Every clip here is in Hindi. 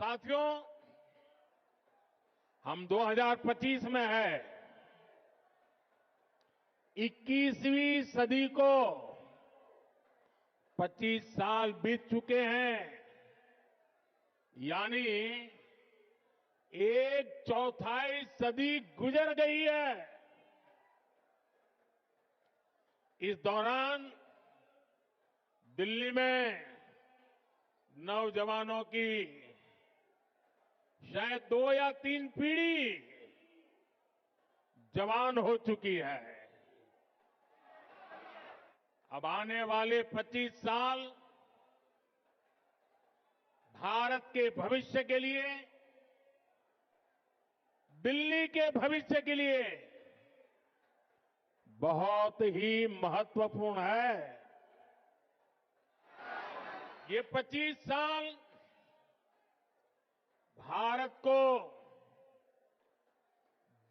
साथियों, हम 2025 में है। 21वीं सदी को 25 साल बीत चुके हैं, यानी एक चौथाई सदी गुजर गई है। इस दौरान दिल्ली में नौजवानों की शायद 2 या 3 पीढ़ी जवान हो चुकी है। अब आने वाले 25 साल भारत के भविष्य के लिए, दिल्ली के भविष्य के लिए बहुत ही महत्वपूर्ण है। ये 25 साल भारत को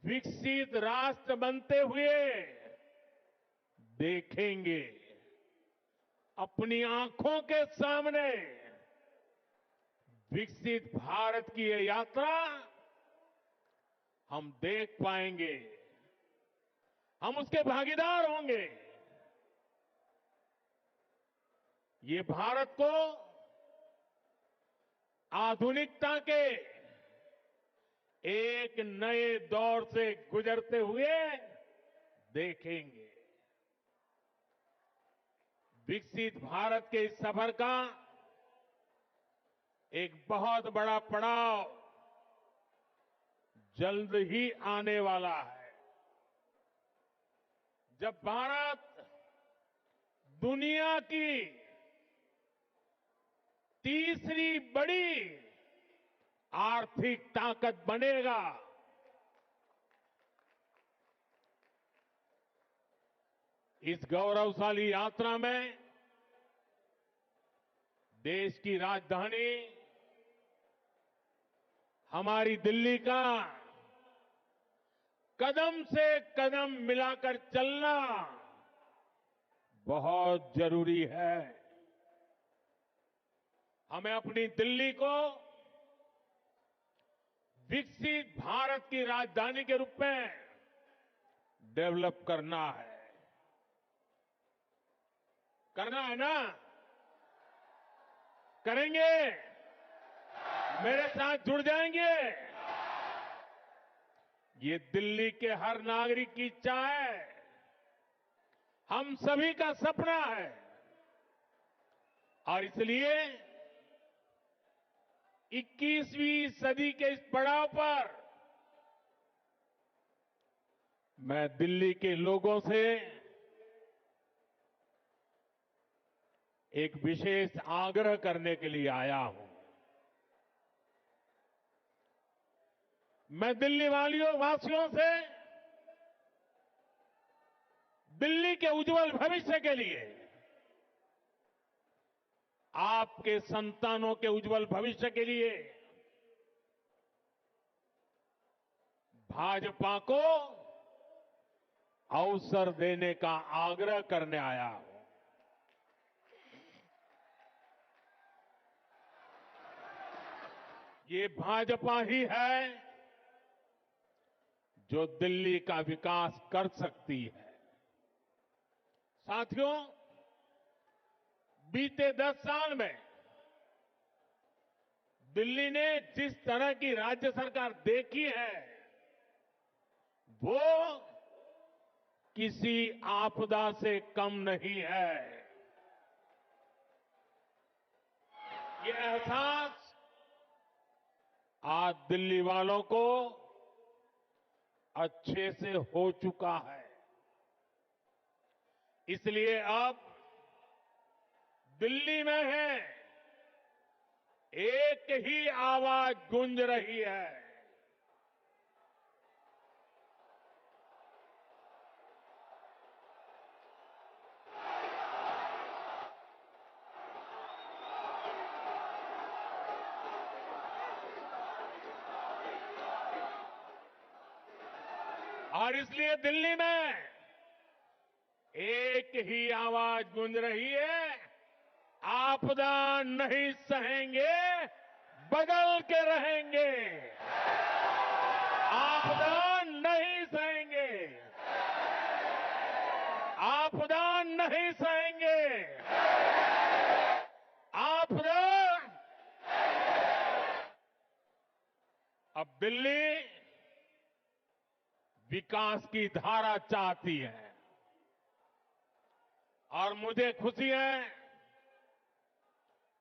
विकसित राष्ट्र बनते हुए देखेंगे। अपनी आंखों के सामने विकसित भारत की ये यात्रा हम देख पाएंगे, हम उसके भागीदार होंगे। ये भारत को आधुनिकता के एक नए दौर से गुजरते हुए देखेंगे। विकसित भारत के इस सफर का एक बहुत बड़ा पड़ाव जल्द ही आने वाला है, जब भारत दुनिया की तीसरी बड़ी आर्थिक ताकत बनेगा। इस गौरवशाली यात्रा में देश की राजधानी हमारी दिल्ली का कदम से कदम मिलाकर चलना बहुत जरूरी है। हमें अपनी दिल्ली को विकसित भारत की राजधानी के रूप में डेवलप करना है। करना है ना? करेंगे? मेरे साथ जुड़ जाएंगे? ये दिल्ली के हर नागरिक की इच्छा है, हम सभी का सपना है। और इसलिए 21वीं सदी के इस पड़ाव पर मैं दिल्ली के लोगों से एक विशेष आग्रह करने के लिए आया हूं। मैं दिल्ली वासियों से दिल्ली के उज्जवल भविष्य के लिए, आपके संतानों के उज्जवल भविष्य के लिए भाजपा को अवसर देने का आग्रह करने आया हूं। ये भाजपा ही है जो दिल्ली का विकास कर सकती है। साथियों, बीते 10 साल में दिल्ली ने जिस तरह की राज्य सरकार देखी है, वो किसी आपदा से कम नहीं है। ये एहसास आज दिल्ली वालों को अच्छे से हो चुका है। इसलिए अब दिल्ली में है एक ही आवाज गूंज रही है। और इसलिए दिल्ली में एक ही आवाज गूंज रही है, आपदा नहीं सहेंगे, बदल के रहेंगे, आपदा नहीं सहेंगे, आपदा नहीं सहेंगे, आपदा। अब दिल्ली विकास की धारा चाहती है और मुझे खुशी है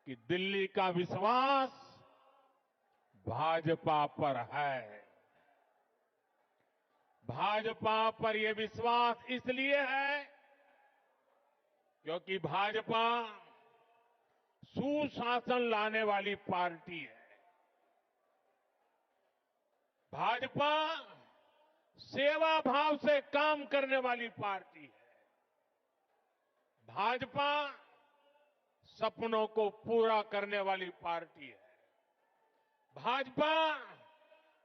कि दिल्ली का विश्वास भाजपा पर है। भाजपा पर यह विश्वास इसलिए है क्योंकि भाजपा सुशासन लाने वाली पार्टी है। भाजपा सेवा भाव से काम करने वाली पार्टी है। भाजपा सपनों को पूरा करने वाली पार्टी है। भाजपा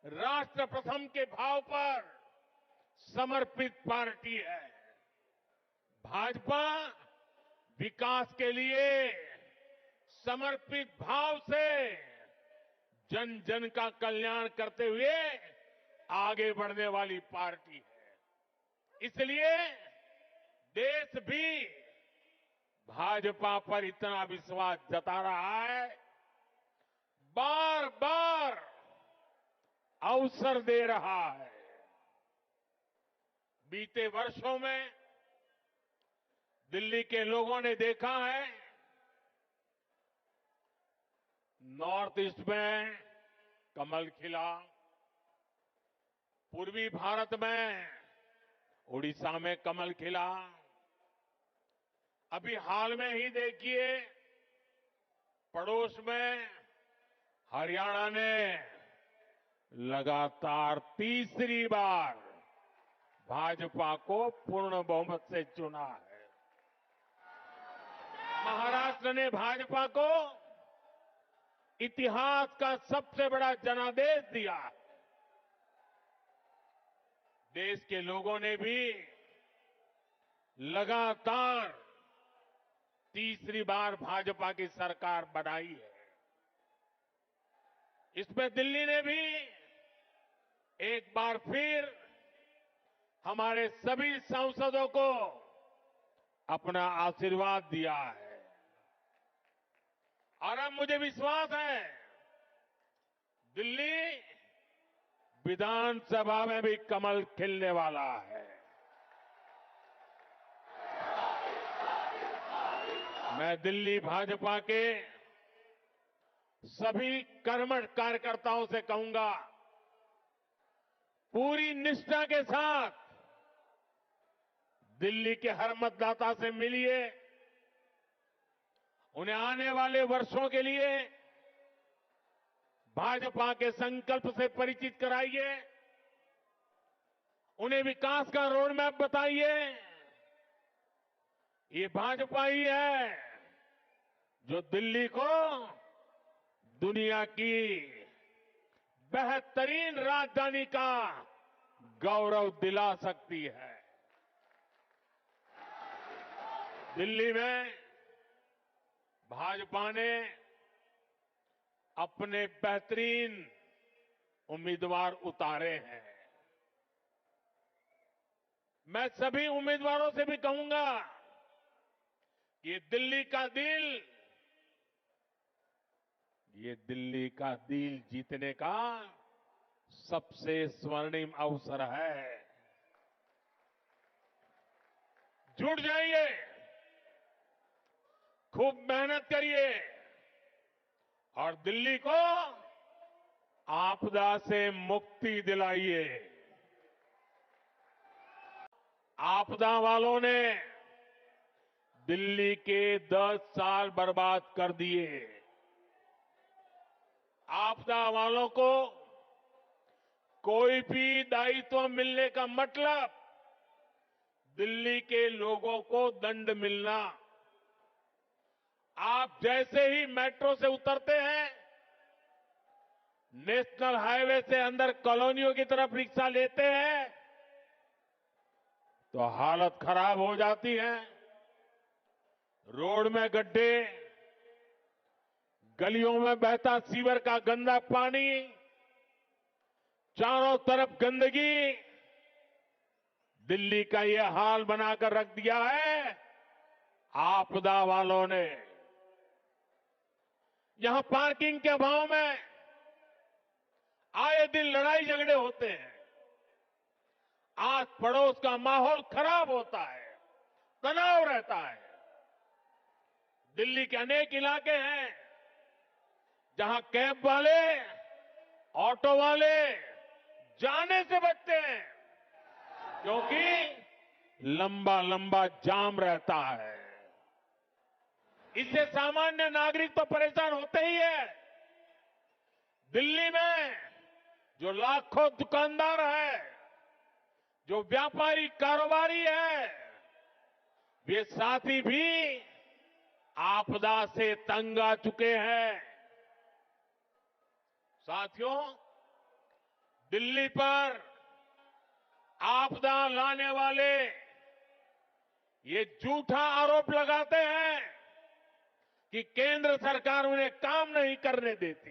राष्ट्र प्रथम के भाव पर समर्पित पार्टी है। भाजपा विकास के लिए समर्पित भाव से जन जन का कल्याण करते हुए आगे बढ़ने वाली पार्टी है। इसलिए देश भी भाजपा पर इतना विश्वास जता रहा है, बार बार अवसर दे रहा है। बीते वर्षों में दिल्ली के लोगों ने देखा है, नॉर्थ ईस्ट में कमल खिला, पूर्वी भारत में उड़ीसा में कमल खिला, अभी हाल में ही देखिए पड़ोस में हरियाणा ने लगातार तीसरी बार भाजपा को पूर्ण बहुमत से चुना है। महाराष्ट्र ने भाजपा को इतिहास का सबसे बड़ा जनादेश दिया है। देश के लोगों ने भी लगातार तीसरी बार भाजपा की सरकार बनाई है। इसमें दिल्ली ने भी एक बार फिर हमारे सभी सांसदों को अपना आशीर्वाद दिया है और अब मुझे विश्वास है दिल्ली विधानसभा में भी कमल खिलने वाला है। मैं दिल्ली भाजपा के सभी कर्मठ कार्यकर्ताओं से कहूंगा, पूरी निष्ठा के साथ दिल्ली के हर मतदाता से मिलिए, उन्हें आने वाले वर्षों के लिए भाजपा के संकल्प से परिचित कराइए, उन्हें विकास का रोड मैप बताइए। ये भाजपा ही है जो दिल्ली को दुनिया की बेहतरीन राजधानी का गौरव दिला सकती है। दिल्ली में भाजपा ने अपने बेहतरीन उम्मीदवार उतारे हैं। मैं सभी उम्मीदवारों से भी कहूंगा कि ये दिल्ली का दिल जीतने का सबसे स्वर्णिम अवसर है। जुट जाइए, खूब मेहनत करिए और दिल्ली को आपदा से मुक्ति दिलाइए। आपदा वालों ने दिल्ली के 10 साल बर्बाद कर दिए। आपदा वालों को कोई भी दायित्व मिलने का मतलब दिल्ली के लोगों को दंड मिलना। आप जैसे ही मेट्रो से उतरते हैं, नेशनल हाईवे से अंदर कॉलोनियों की तरफ रिक्शा लेते हैं तो हालत खराब हो जाती है। रोड में गड्ढे, गलियों में बहता सीवर का गंदा पानी, चारों तरफ गंदगी, दिल्ली का ये हाल बनाकर रख दिया है आपदा वालों ने। यहां पार्किंग के अभाव में आए दिन लड़ाई झगड़े होते हैं, आस पड़ोस का माहौल खराब होता है, तनाव रहता है। दिल्ली के अनेक इलाके हैं जहां कैब वाले, ऑटो वाले जाने से बचते हैं क्योंकि लंबा लंबा जाम रहता है। इससे सामान्य नागरिक तो परेशान होते ही है। दिल्ली में जो लाखों दुकानदार है, जो व्यापारी कारोबारी है, वे साथी भी आपदा से तंग आ चुके हैं। साथियों, दिल्ली पर आपदा लाने वाले ये झूठा आरोप लगाते हैं कि केंद्र सरकार उन्हें काम नहीं करने देती,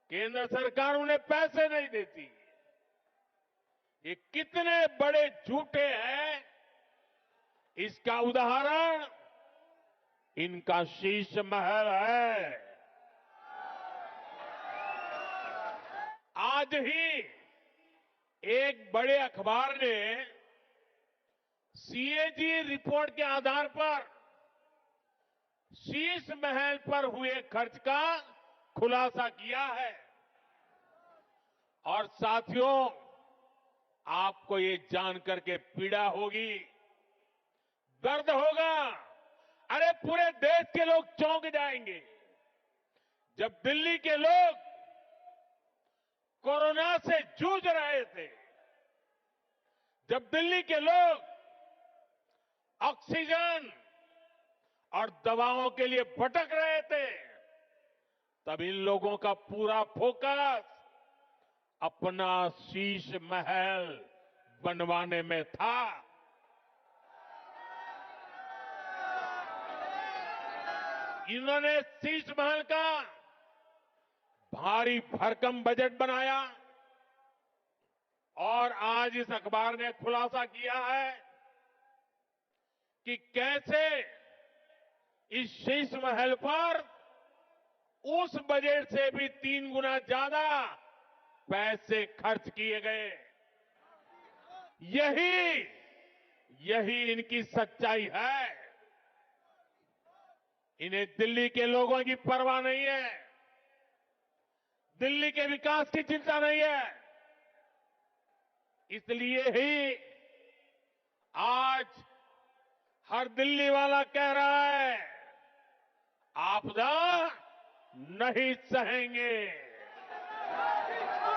केंद्र सरकार उन्हें पैसे नहीं देती। ये कितने बड़े झूठे हैं, इसका उदाहरण इनका शीश महल है। आज ही एक बड़े अखबार ने सीएजी रिपोर्ट के आधार पर शीश महल पर हुए खर्च का खुलासा किया है। और साथियों, आपको ये जानकर के पीड़ा होगी, दर्द होगा, अरे पूरे देश के लोग चौंक जाएंगे जब दिल्ली के लोग कोरोना से जूझ रहे थे, जब दिल्ली के लोग ऑक्सीजन और दवाओं के लिए भटक रहे थे, तब इन लोगों का पूरा फोकस अपना शीश महल बनवाने में था। इन्होंने शीश महल का भारी भरकम बजट बनाया और आज इस अखबार ने खुलासा किया है कि कैसे इस शीश महल पर उस बजट से भी 3 गुना ज्यादा पैसे खर्च किए गए। यही इनकी सच्चाई है। इन्हें दिल्ली के लोगों की परवाह नहीं है, दिल्ली के विकास की चिंता नहीं है। इसलिए ही आज हर दिल्ली वाला कह रहा है, आपदा नहीं सहेंगे,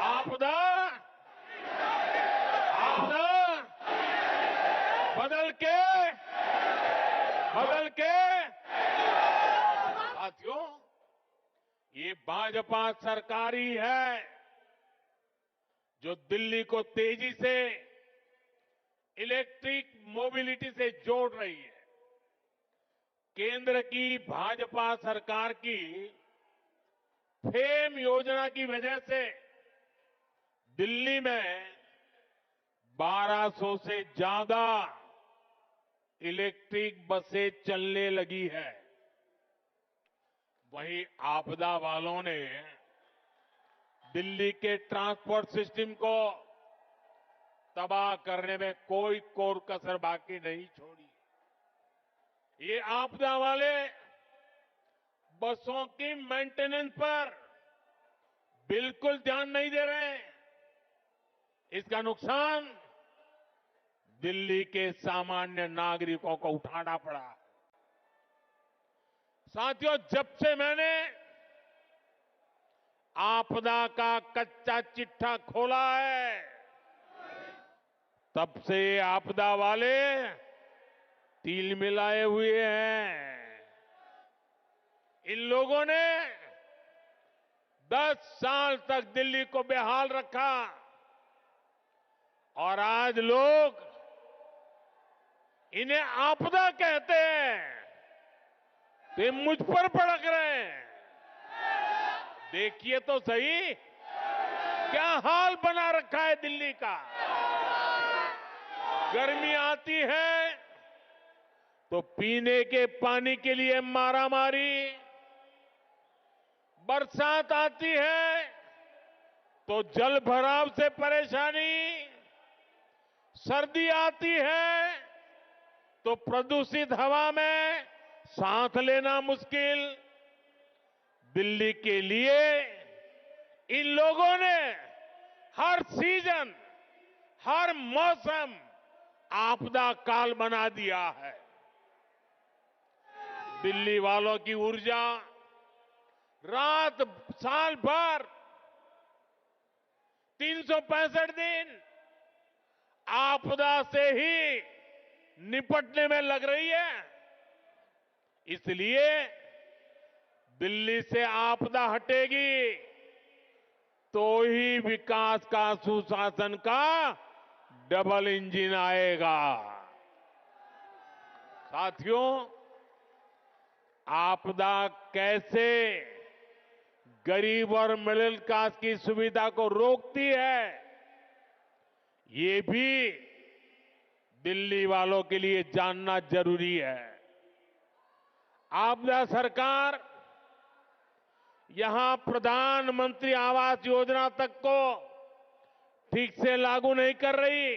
आपदा बदल के साथियों, ये भाजपा सरकार ही है जो दिल्ली को तेजी से इलेक्ट्रिक मोबिलिटी से जोड़ रही है। केंद्र की भाजपा सरकार की फेम योजना की वजह से दिल्ली में 1200 से ज्यादा इलेक्ट्रिक बसें चलने लगी है। वहीं आपदा वालों ने दिल्ली के ट्रांसपोर्ट सिस्टम को तबाह करने में कोई कोर कसर बाकी नहीं छोड़ी। ये आपदा वाले बसों की मेंटेनेंस पर बिल्कुल ध्यान नहीं दे रहे हैं। इसका नुकसान दिल्ली के सामान्य नागरिकों को उठाना पड़ा। साथियों, जब से मैंने आपदा का कच्चा चिट्ठा खोला है, तब से आपदा वाले तिल मिलाए हुए हैं। इन लोगों ने 10 साल तक दिल्ली को बेहाल रखा और आज लोग इन्हें आपदा कहते हैं। तो ये मुझ पर भड़क रहे हैं। देखिए तो सही क्या हाल बना रखा है दिल्ली का। गर्मी आती है तो पीने के पानी के लिए मारामारी, बरसात आती है तो जल भराव से परेशानी, सर्दी आती है तो प्रदूषित हवा में सांस लेना मुश्किल। दिल्ली के लिए इन लोगों ने हर सीजन, हर मौसम आपदा काल बना दिया है। दिल्ली वालों की ऊर्जा रात साल भर 365 दिन आपदा से ही निपटने में लग रही है। इसलिए दिल्ली से आपदा हटेगी तो ही विकास का, सुशासन का डबल इंजन आएगा। साथियों, आपदा कैसे गरीब और मिडिल क्लास की सुविधा को रोकती है, ये भी दिल्ली वालों के लिए जानना जरूरी है। आपदा सरकार यहां प्रधानमंत्री आवास योजना तक को ठीक से लागू नहीं कर रही,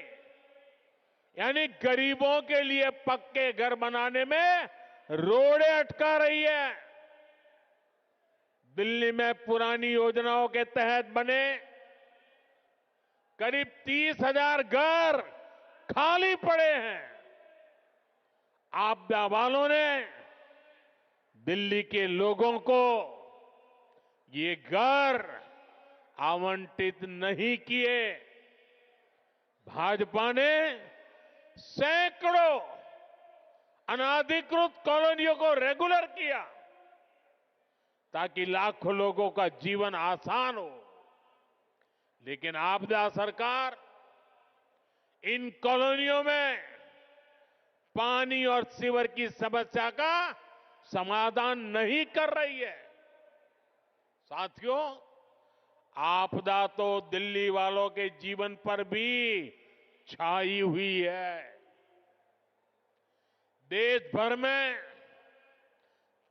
यानी गरीबों के लिए पक्के घर बनाने में रोड़े अटका रही है। दिल्ली में पुरानी योजनाओं के तहत बने करीब 30,000 घर खाली पड़े हैं। आपदा वालों ने दिल्ली के लोगों को ये घर आवंटित नहीं किए। भाजपा ने सैकड़ों अनाधिकृत कॉलोनियों को रेगुलर किया ताकि लाखों लोगों का जीवन आसान हो। लेकिन आपदा सरकार इन कॉलोनियों में पानी और सीवर की समस्या का समाधान नहीं कर रही है। साथियों, आपदा तो दिल्ली वालों के जीवन पर भी छाई हुई है। देश भर में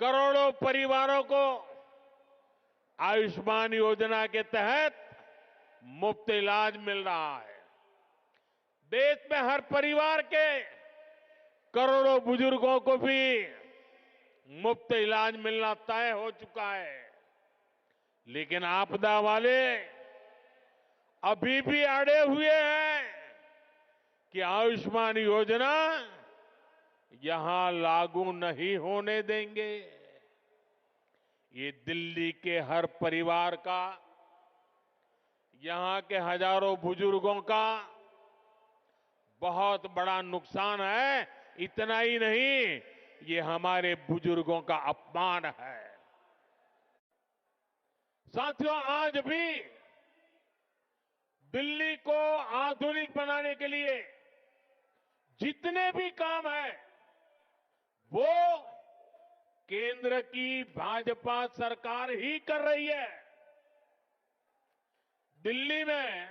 करोड़ों परिवारों को आयुष्मान योजना के तहत मुफ्त इलाज मिल रहा है। देश में हर परिवार के करोड़ों बुजुर्गों को भी मुफ्त इलाज मिलना तय हो चुका है। लेकिन आपदा वाले अभी भी अड़े हुए हैं कि आयुष्मान योजना यहां लागू नहीं होने देंगे। ये दिल्ली के हर परिवार का, यहां के हजारों बुजुर्गों का बहुत बड़ा नुकसान है। इतना ही नहीं, ये हमारे बुजुर्गों का अपमान है। साथियों, आज भी दिल्ली को आधुनिक बनाने के लिए जितने भी काम है वो केंद्र की भाजपा सरकार ही कर रही है। दिल्ली में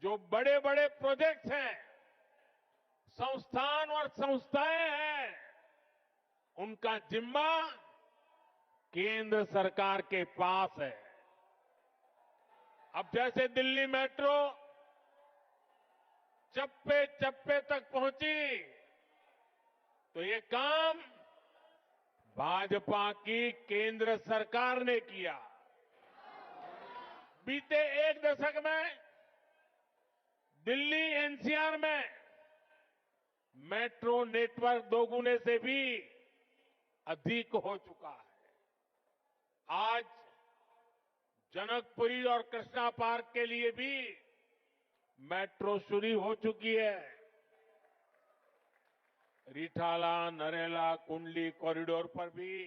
जो बड़े बड़े प्रोजेक्ट्स हैं, संस्थान और संस्थाएं हैं, उनका जिम्मा केंद्र सरकार के पास है। अब जैसे दिल्ली मेट्रो चप्पे चप्पे तक पहुंची तो ये काम भाजपा की केंद्र सरकार ने किया। बीते एक दशक में दिल्ली एनसीआर में मेट्रो नेटवर्क दोगुने से भी अधिक हो चुका है। आज जनकपुरी और कृष्णा पार्क के लिए भी मेट्रो शुरू हो चुकी है। रिठाला, नरेला, कुंडली कॉरिडोर पर भी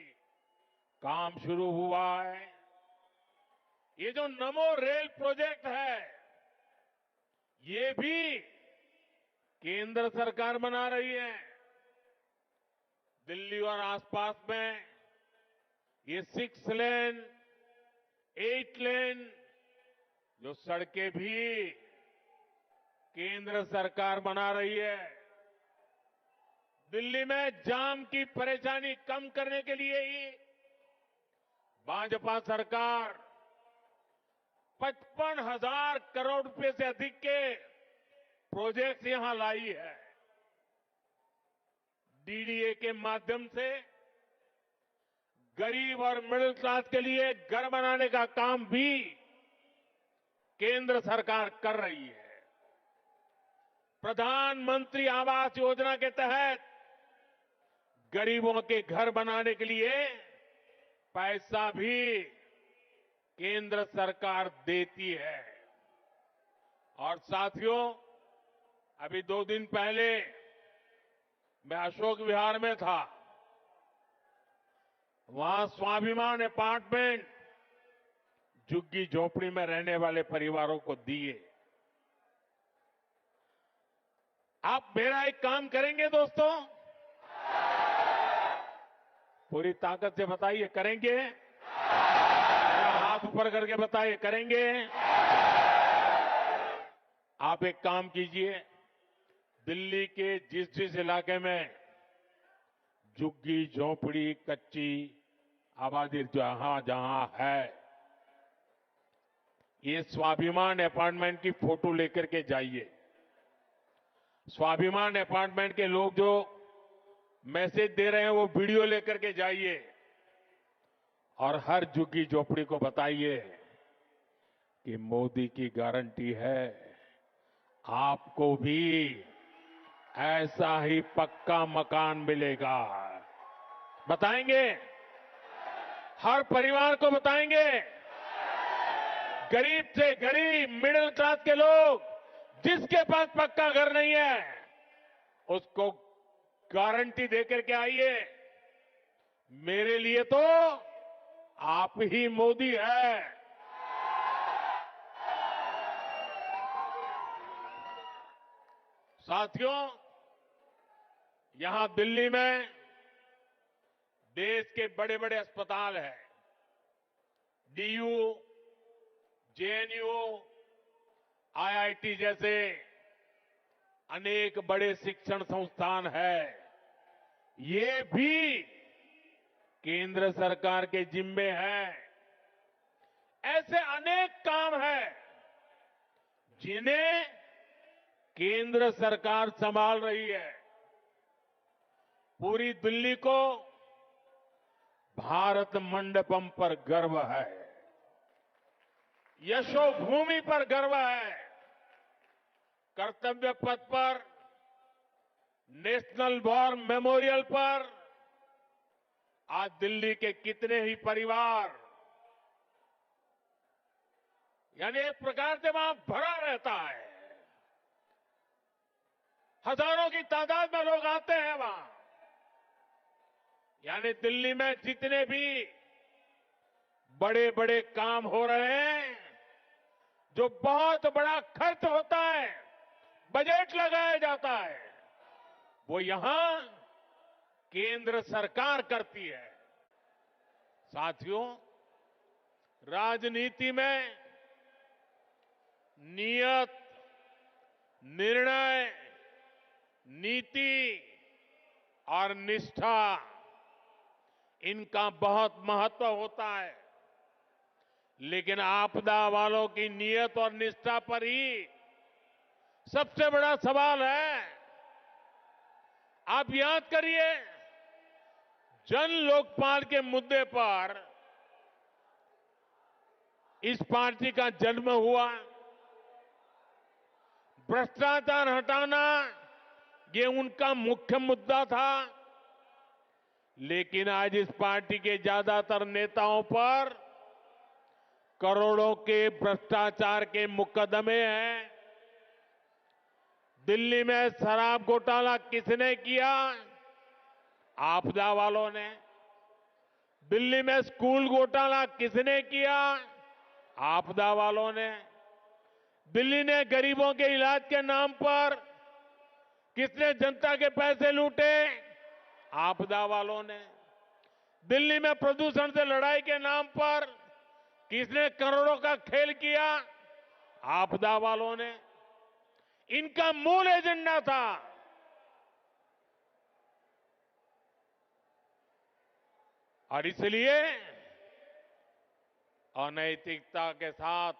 काम शुरू हुआ है। ये जो नमो रेल प्रोजेक्ट है, ये भी केंद्र सरकार बना रही है। दिल्ली और आसपास में ये 6 लेन, 8 लेन जो सड़कें भी केंद्र सरकार बना रही है। दिल्ली में जाम की परेशानी कम करने के लिए ही भाजपा सरकार 55,000 करोड़ रुपए से अधिक के प्रोजेक्ट यहां लाई है। डीडीए के माध्यम से गरीब और मिडिल क्लास के लिए घर बनाने का काम भी केंद्र सरकार कर रही है। प्रधानमंत्री आवास योजना के तहत गरीबों के घर बनाने के लिए पैसा भी केंद्र सरकार देती है। और साथियों, अभी 2 दिन पहले मैं अशोक विहार में था। वहां स्वाभिमान अपार्टमेंट झुग्गी झोपड़ी में रहने वाले परिवारों को दिए। आप मेरा एक काम करेंगे दोस्तों? पूरी ताकत से बताइए, करेंगे? हाथ ऊपर करके बताइए, करेंगे? आप एक काम कीजिए, दिल्ली के जिस जिस इलाके में झुग्गी झोपड़ी कच्ची आबादी जहां जहां है, ये स्वाभिमान अपार्टमेंट की फोटो लेकर के जाइए। स्वाभिमान अपार्टमेंट के लोग जो मैसेज दे रहे हैं वो वीडियो लेकर के जाइए और हर झुग्गी झोपड़ी को बताइए कि मोदी की गारंटी है, आपको भी ऐसा ही पक्का मकान मिलेगा। बताएंगे? हर परिवार को बताएंगे। गरीब से गरीब मिडिल क्लास के लोग जिसके पास पक्का घर नहीं है उसको गारंटी देकर के आइए। मेरे लिए तो आप ही मोदी है। साथियों, यहां दिल्ली में देश के बड़े बड़े अस्पताल हैं। डीयू, जेएनयू, आईआईटी जैसे अनेक बड़े शिक्षण संस्थान हैं। ये भी केंद्र सरकार के जिम्मे हैं। ऐसे अनेक काम हैं जिन्हें केंद्र सरकार संभाल रही है। पूरी दिल्ली को भारत मंडपम पर गर्व है, यशोभूमि पर गर्व है। कर्तव्य पथ पर, नेशनल वॉर मेमोरियल पर आज दिल्ली के कितने ही परिवार, यानी एक प्रकार से वहां भरा रहता है। हजारों की तादाद में लोग आते हैं वहां। यानी दिल्ली में जितने भी बड़े बड़े काम हो रहे हैं, जो बहुत बड़ा खर्च होता है, बजट लगाया जाता है, वो यहां केंद्र सरकार करती है। साथियों, राजनीति में नियत, निर्णय, नीति और निष्ठा, इनका बहुत महत्व होता है। लेकिन आपदा वालों की नियत और निष्ठा पर ही सबसे बड़ा सवाल है। आप याद करिए, जन लोकपाल के मुद्दे पर इस पार्टी का जन्म हुआ। भ्रष्टाचार हटाना ये उनका मुख्य मुद्दा था। लेकिन आज इस पार्टी के ज्यादातर नेताओं पर करोड़ों के भ्रष्टाचार के मुकदमे हैं। दिल्ली में शराब घोटाला किसने किया? आपदा वालों ने। दिल्ली में स्कूल घोटाला किसने किया? आपदा वालों ने। दिल्ली ने गरीबों के इलाज के नाम पर किसने जनता के पैसे लूटे? आपदा वालों ने। दिल्ली में प्रदूषण से लड़ाई के नाम पर किसने करोड़ों का खेल किया? आपदा वालों ने। इनका मूल एजेंडा था और इसलिए अनैतिकता के साथ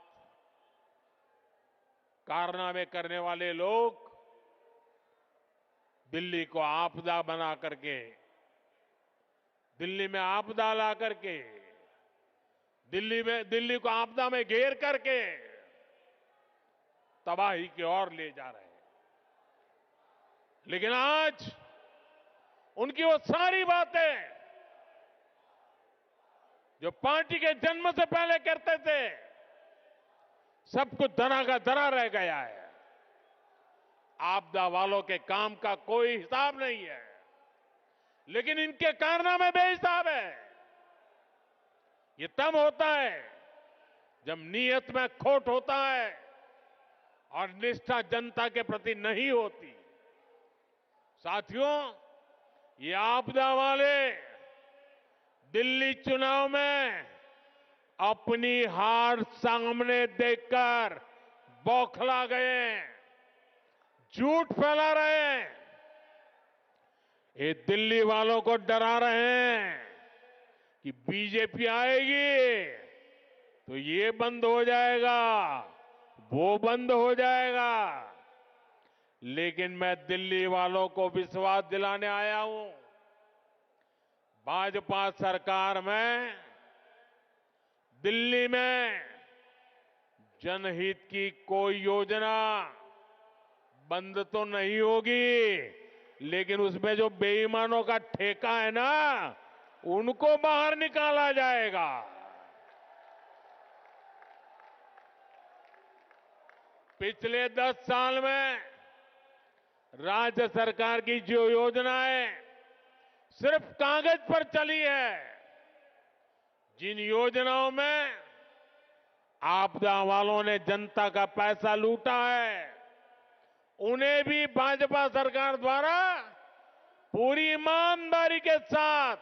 कारनामे करने वाले लोग दिल्ली को आपदा बना करके, दिल्ली में आपदा ला करके, दिल्ली को आपदा में घेर करके तबाही की ओर ले जा रहे हैं। लेकिन आज उनकी वो सारी बातें जो पार्टी के जन्म से पहले करते थे, सब कुछ धरा का धरा रह गया है। आपदा वालों के काम का कोई हिसाब नहीं है, लेकिन इनके कारनामे बेहिसाब है। ये तब होता है जब नीयत में खोट होता है और निष्ठा जनता के प्रति नहीं होती। साथियों, ये आपदा वाले दिल्ली चुनाव में अपनी हार सामने देखकर बौखला गए, झूठ फैला रहे हैं। ये दिल्ली वालों को डरा रहे हैं कि बीजेपी आएगी तो ये बंद हो जाएगा, वो बंद हो जाएगा। लेकिन मैं दिल्ली वालों को विश्वास दिलाने आया हूं, भाजपा सरकार में दिल्ली में जनहित की कोई योजना बंद तो नहीं होगी, लेकिन उसमें जो बेईमानों का ठेका है ना, उनको बाहर निकाला जाएगा। पिछले 10 साल में राज्य सरकार की जो योजनाएं सिर्फ कागज पर चली है, जिन योजनाओं में आपदा वालों ने जनता का पैसा लूटा है, उन्हें भी भाजपा सरकार द्वारा पूरी ईमानदारी के साथ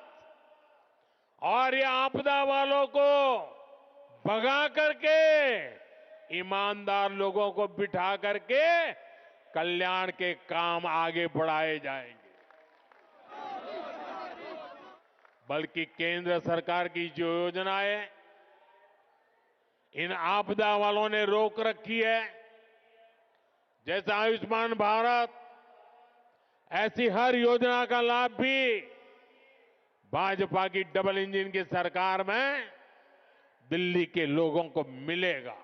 और ये आपदा वालों को भगा करके ईमानदार लोगों को बिठा करके कल्याण के काम आगे बढ़ाए जाएंगे। बल्कि केंद्र सरकार की जो योजनाएं इन आपदा वालों ने रोक रखी है, जैसे आयुष्मान भारत, ऐसी हर योजना का लाभ भी भाजपा की डबल इंजन की सरकार में दिल्ली के लोगों को मिलेगा।